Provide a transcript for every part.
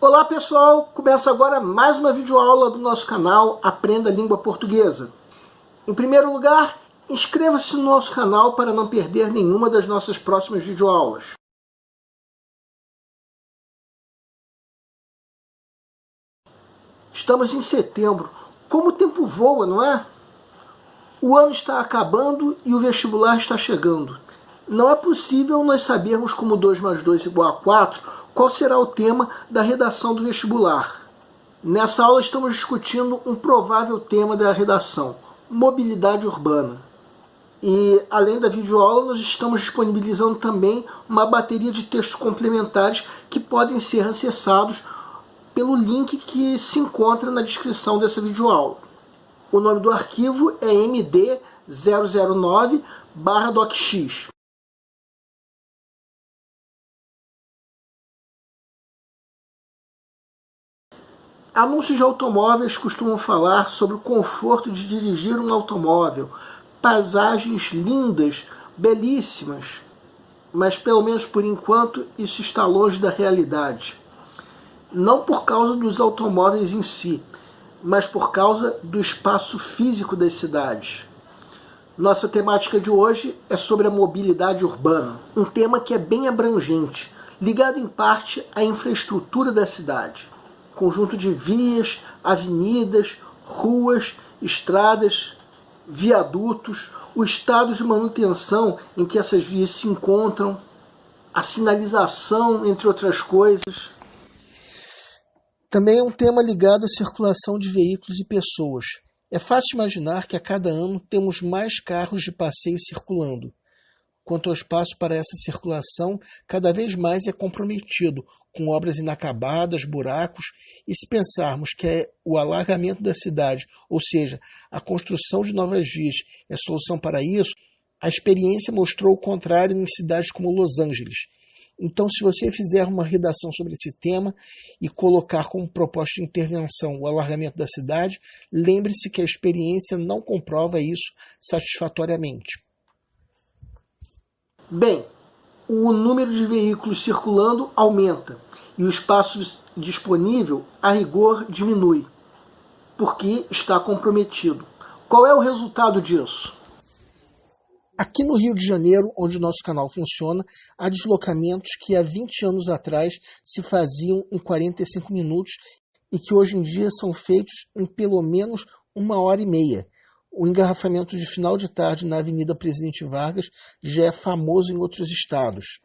Olá pessoal, começa agora mais uma videoaula do nosso canal Aprenda a Língua Portuguesa. Em primeiro lugar, inscreva-se no nosso canal para não perder nenhuma das nossas próximas videoaulas. Estamos em setembro, como o tempo voa, não é? O ano está acabando e o vestibular está chegando. Não é possível nós sabermos como 2 mais 2 igual a 4, qual será o tema da redação do vestibular. Nessa aula estamos discutindo um provável tema da redação, mobilidade urbana. E além da videoaula, nós estamos disponibilizando também uma bateria de textos complementares que podem ser acessados pelo link que se encontra na descrição dessa videoaula. O nome do arquivo é md009/docx. Anúncios de automóveis costumam falar sobre o conforto de dirigir um automóvel, paisagens lindas, belíssimas, mas pelo menos por enquanto isso está longe da realidade. Não por causa dos automóveis em si, mas por causa do espaço físico das cidades. Nossa temática de hoje é sobre a mobilidade urbana, um tema que é bem abrangente, ligado em parte à infraestrutura da cidade. Conjunto de vias, avenidas, ruas, estradas, viadutos, o estado de manutenção em que essas vias se encontram, a sinalização, entre outras coisas. Também é um tema ligado à circulação de veículos e pessoas. É fácil imaginar que a cada ano temos mais carros de passeio circulando. Quanto ao espaço para essa circulação, cada vez mais é comprometido, com obras inacabadas, buracos, e se pensarmos que o alargamento da cidade, ou seja, a construção de novas vias, é a solução para isso, a experiência mostrou o contrário em cidades como Los Angeles. Então, se você fizer uma redação sobre esse tema e colocar como proposta de intervenção o alargamento da cidade, lembre-se que a experiência não comprova isso satisfatoriamente. Bem, o número de veículos circulando aumenta e o espaço disponível, a rigor, diminui, porque está comprometido. Qual é o resultado disso? Aqui no Rio de Janeiro, onde o nosso canal funciona, há deslocamentos que há 20 anos atrás se faziam em 45 minutos e que hoje em dia são feitos em pelo menos 1h30. O engarrafamento de final de tarde na Avenida Presidente Vargas já é famoso em outros estados.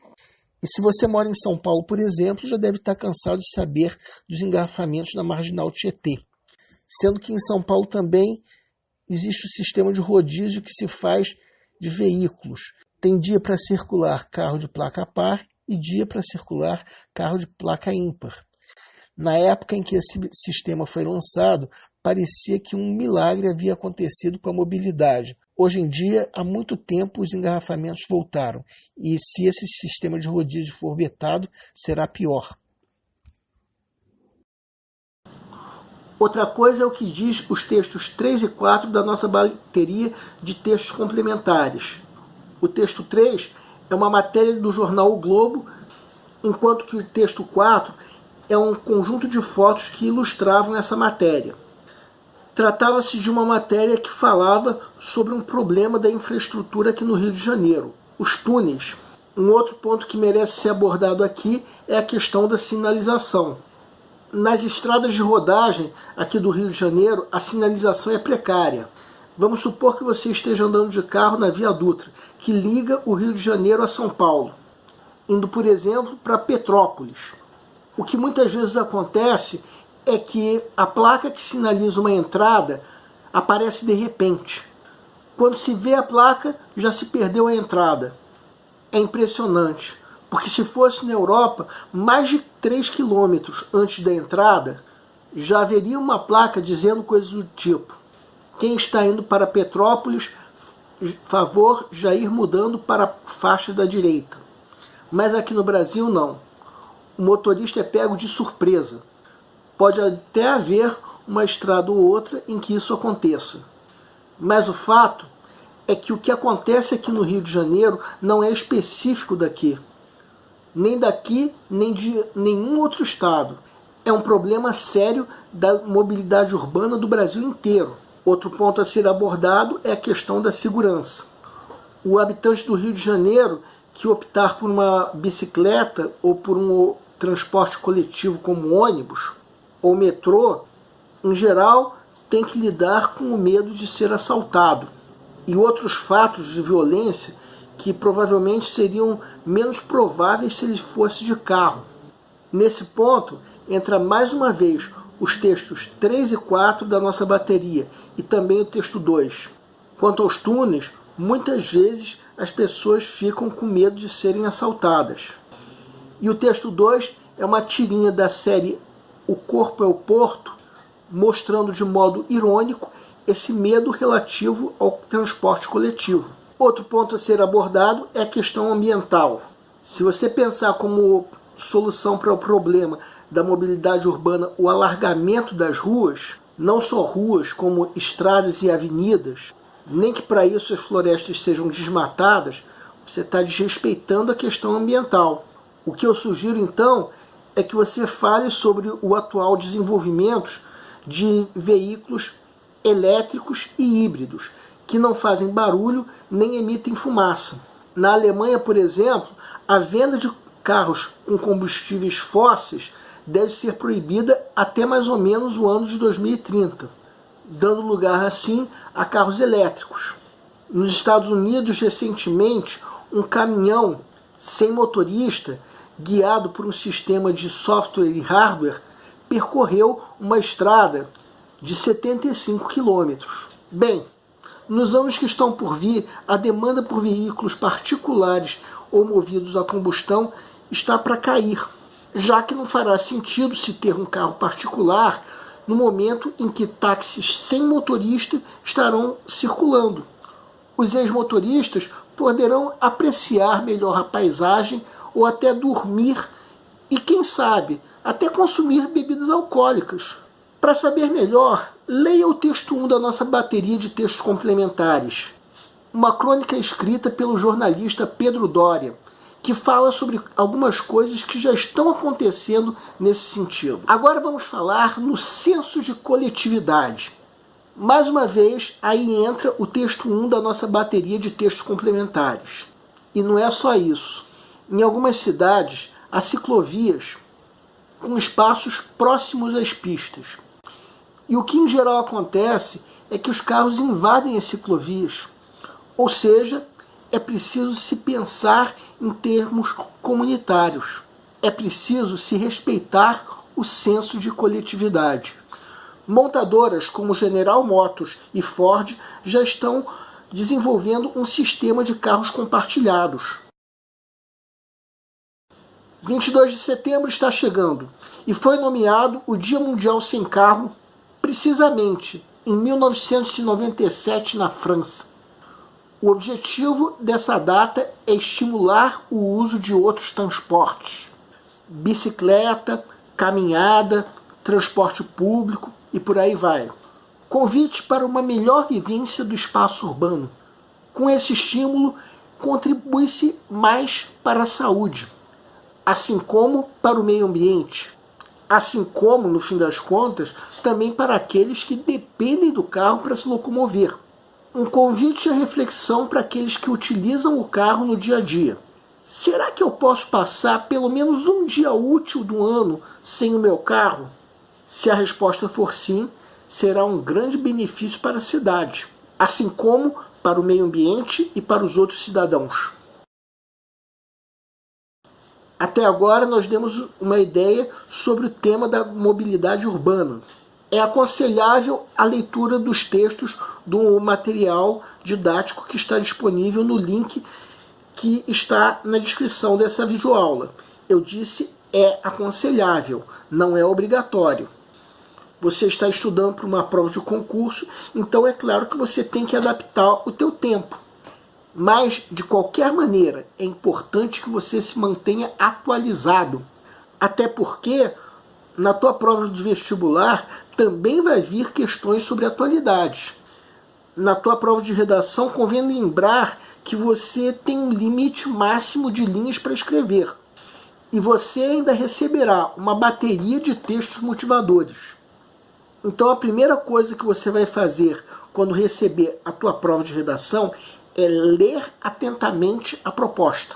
E se você mora em São Paulo, por exemplo, já deve estar cansado de saber dos engarrafamentos na Marginal Tietê. Sendo que em São Paulo também existe o sistema de rodízio que se faz de veículos. Tem dia para circular carro de placa par e dia para circular carro de placa ímpar. Na época em que esse sistema foi lançado, parecia que um milagre havia acontecido com a mobilidade. Hoje em dia, há muito tempo, os engarrafamentos voltaram, e se esse sistema de rodízio for vetado, será pior. Outra coisa é o que diz os textos 3 e 4 da nossa bateria de textos complementares. O texto 3 é uma matéria do jornal O Globo, enquanto que o texto 4 é um conjunto de fotos que ilustravam essa matéria. Tratava-se de uma matéria que falava sobre um problema da infraestrutura aqui no Rio de Janeiro, os túneis. Um outro ponto que merece ser abordado aqui é a questão da sinalização. Nas estradas de rodagem aqui do Rio de Janeiro, a sinalização é precária. Vamos supor que você esteja andando de carro na Via Dutra, que liga o Rio de Janeiro a São Paulo, indo, por exemplo, para Petrópolis. O que muitas vezes acontece é que a placa que sinaliza uma entrada aparece de repente. Quando se vê a placa, já se perdeu a entrada. É impressionante, porque se fosse na Europa, mais de 3 quilômetros antes da entrada, já haveria uma placa dizendo coisas do tipo: quem está indo para Petrópolis, favor já ir mudando para a faixa da direita. Mas aqui no Brasil não. O motorista é pego de surpresa. Pode até haver uma estrada ou outra em que isso aconteça. Mas o fato é que o que acontece aqui no Rio de Janeiro não é específico daqui. Nem daqui, nem de nenhum outro estado. é um problema sério da mobilidade urbana do Brasil inteiro. Outro ponto a ser abordado é a questão da segurança. O habitante do Rio de Janeiro que optar por uma bicicleta ou por um transporte coletivo como ônibus ou metrô, em geral, tem que lidar com o medo de ser assaltado e outros fatos de violência que provavelmente seriam menos prováveis se ele fosse de carro. Nesse ponto, entra mais uma vez os textos 3 e 4 da nossa bateria e também o texto 2. Quanto aos túneis, muitas vezes as pessoas ficam com medo de serem assaltadas. E o texto 2 é uma tirinha da série O Corpo é o Porto, mostrando de modo irônico esse medo relativo ao transporte coletivo. Outro ponto a ser abordado é a questão ambiental. Se você pensar como solução para o problema da mobilidade urbana o alargamento das ruas, não só ruas como estradas e avenidas, nem que para isso as florestas sejam desmatadas, você está desrespeitando a questão ambiental. O que eu sugiro então é que você fale sobre o atual desenvolvimento de veículos elétricos e híbridos, que não fazem barulho nem emitem fumaça. Na Alemanha, por exemplo, a venda de carros com combustíveis fósseis deve ser proibida até mais ou menos o ano de 2030, dando lugar assim a carros elétricos. Nos Estados Unidos, recentemente, um caminhão sem motorista, guiado por um sistema de software e hardware, percorreu uma estrada de 75 quilômetros. Bem, nos anos que estão por vir, a demanda por veículos particulares ou movidos a combustão está para cair, já que não fará sentido se ter um carro particular no momento em que táxis sem motorista estarão circulando. Os ex-motoristas poderão apreciar melhor a paisagem ou até dormir e, quem sabe, até consumir bebidas alcoólicas. Para saber melhor, leia o texto 1 da nossa bateria de textos complementares, uma crônica escrita pelo jornalista Pedro Doria, que fala sobre algumas coisas que já estão acontecendo nesse sentido. Agora vamos falar no senso de coletividade. Mais uma vez, aí entra o texto 1 da nossa bateria de textos complementares. E não é só isso. Em algumas cidades, há ciclovias com espaços próximos às pistas. E o que em geral acontece é que os carros invadem as ciclovias. Ou seja, é preciso se pensar em termos comunitários. É preciso se respeitar o senso de coletividade. Montadoras como General Motors e Ford já estão desenvolvendo um sistema de carros compartilhados. 22 de setembro está chegando e foi nomeado o Dia Mundial Sem Carro precisamente em 1997 na França. O objetivo dessa data é estimular o uso de outros transportes, bicicleta, caminhada, transporte público e por aí vai. Convite para uma melhor vivência do espaço urbano. Com esse estímulo, contribui-se mais para a saúde, assim como para o meio ambiente, assim como, no fim das contas, também para aqueles que dependem do carro para se locomover. Um convite à reflexão para aqueles que utilizam o carro no dia a dia. Será que eu posso passar pelo menos um dia útil do ano sem o meu carro? Se a resposta for sim, será um grande benefício para a cidade, assim como para o meio ambiente e para os outros cidadãos. Até agora nós demos uma ideia sobre o tema da mobilidade urbana. É aconselhável a leitura dos textos do material didático que está disponível no link que está na descrição dessa videoaula. Eu disse é aconselhável, não é obrigatório. Você está estudando para uma prova de concurso, então é claro que você tem que adaptar o teu tempo. Mas, de qualquer maneira, é importante que você se mantenha atualizado. Até porque, na tua prova de vestibular, também vai vir questões sobre atualidades. Na tua prova de redação, convém lembrar que você tem um limite máximo de linhas para escrever. E você ainda receberá uma bateria de textos motivadores. Então a primeira coisa que você vai fazer quando receber a tua prova de redação é ler atentamente a proposta,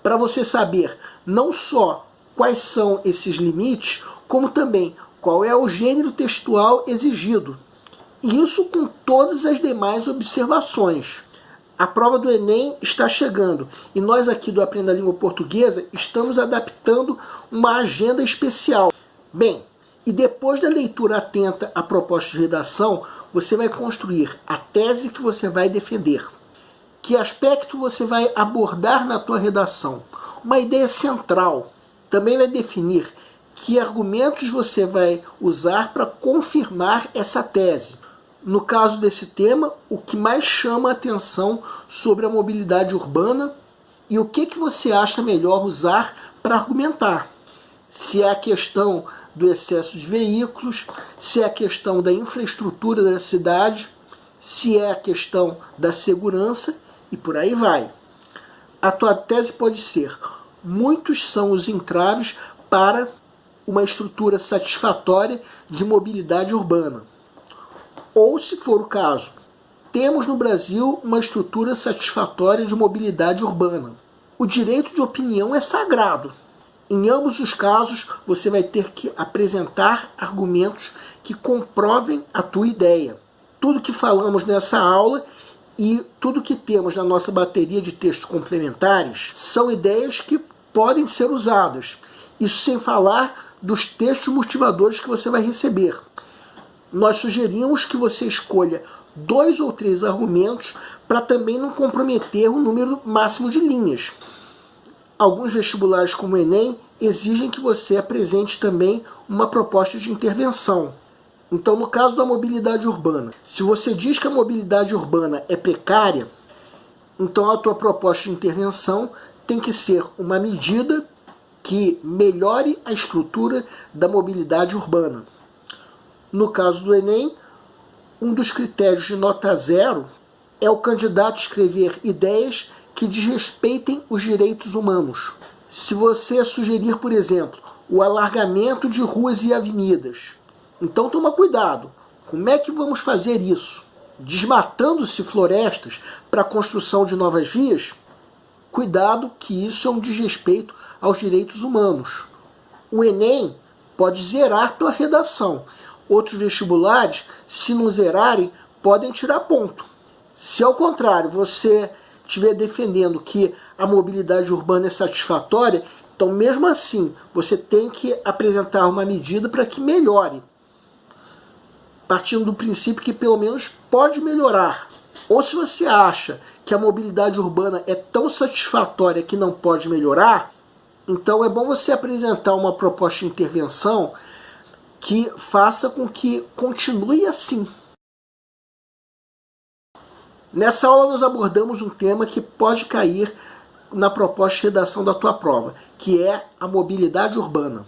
para você saber não só quais são esses limites, como também qual é o gênero textual exigido. E isso com todas as demais observações. A prova do Enem está chegando e nós aqui do Aprenda a Língua Portuguesa estamos adaptando uma agenda especial. Bem, e depois da leitura atenta à proposta de redação, você vai construir a tese que você vai defender. Que aspecto você vai abordar na tua redação? Uma ideia central. Também vai definir que argumentos você vai usar para confirmar essa tese. No caso desse tema, o que mais chama a atenção sobre a mobilidade urbana e o que você acha melhor usar para argumentar. Se é a questão do excesso de veículos, se é a questão da infraestrutura da cidade, se é a questão da segurança e por aí vai. A tua tese pode ser: muitos são os entraves para uma estrutura satisfatória de mobilidade urbana. Ou, se for o caso, temos no Brasil uma estrutura satisfatória de mobilidade urbana. O direito de opinião é sagrado. Em ambos os casos, você vai ter que apresentar argumentos que comprovem a tua ideia. Tudo que falamos nessa aula e tudo que temos na nossa bateria de textos complementares são ideias que podem ser usadas. Isso sem falar dos textos motivadores que você vai receber. Nós sugerimos que você escolha 2 ou 3 argumentos para também não comprometer o número máximo de linhas. Alguns vestibulares, como o Enem, exigem que você apresente também uma proposta de intervenção. Então, no caso da mobilidade urbana, se você diz que a mobilidade urbana é precária, então a tua proposta de intervenção tem que ser uma medida que melhore a estrutura da mobilidade urbana. No caso do Enem, um dos critérios de nota 0 é o candidato escrever ideias que desrespeitem os direitos humanos. Se você sugerir, por exemplo, o alargamento de ruas e avenidas, então toma cuidado. Como é que vamos fazer isso? Desmatando-se florestas para a construção de novas vias? Cuidado, que isso é um desrespeito aos direitos humanos. O Enem pode zerar tua redação. Outros vestibulares, se não zerarem, podem tirar ponto. Se ao contrário você estiver defendendo que a mobilidade urbana é satisfatória, então mesmo assim você tem que apresentar uma medida para que melhore. Partindo do princípio que pelo menos pode melhorar. Ou se você acha que a mobilidade urbana é tão satisfatória que não pode melhorar, então é bom você apresentar uma proposta de intervenção que faça com que continue assim. Nessa aula nós abordamos um tema que pode cair na proposta de redação da tua prova, que é a mobilidade urbana.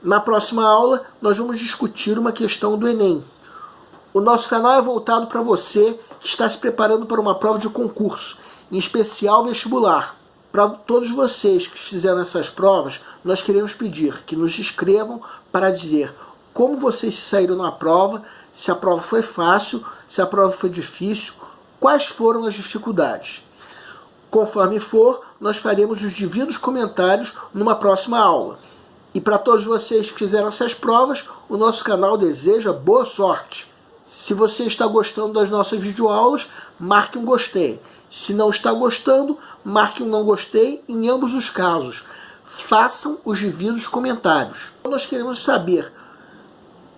Na próxima aula nós vamos discutir uma questão do Enem. O nosso canal é voltado para você que está se preparando para uma prova de concurso, em especial vestibular. Para todos vocês que fizeram essas provas, nós queremos pedir que nos inscrevam para dizer como vocês se saíram na prova, se a prova foi fácil, se a prova foi difícil, quais foram as dificuldades. Conforme for, nós faremos os devidos comentários numa próxima aula. E para todos vocês que fizeram essas provas, o nosso canal deseja boa sorte. Se você está gostando das nossas videoaulas, marque um gostei. Se não está gostando, marque um não gostei em ambos os casos. Façam os devidos comentários. Nós queremos saber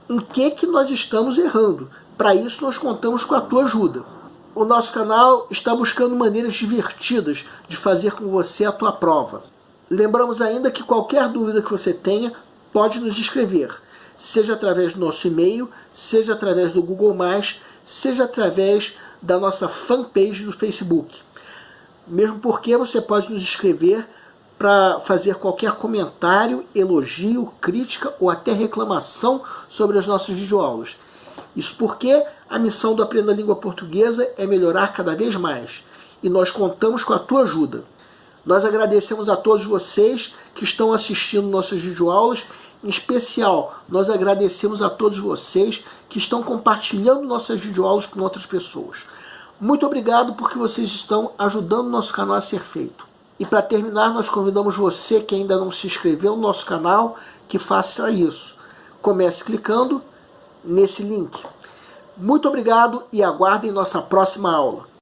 em que nós estamos errando. Para isso nós contamos com a tua ajuda. O nosso canal está buscando maneiras divertidas de fazer com você a tua prova. Lembramos ainda que qualquer dúvida que você tenha, pode nos escrever. Seja através do nosso e-mail, seja através do Google+, seja através da nossa fanpage do Facebook. Mesmo porque você pode nos escrever para fazer qualquer comentário, elogio, crítica ou até reclamação sobre as nossas videoaulas. Isso porque a missão do Aprenda a Língua Portuguesa é melhorar cada vez mais. E nós contamos com a tua ajuda. Nós agradecemos a todos vocês que estão assistindo nossas videoaulas. Em especial, nós agradecemos a todos vocês que estão compartilhando nossas videoaulas com outras pessoas. Muito obrigado porque vocês estão ajudando o nosso canal a ser feito. E para terminar, nós convidamos você que ainda não se inscreveu no nosso canal, que faça isso. Comece clicando nesse link. Muito obrigado e aguardem nossa próxima aula.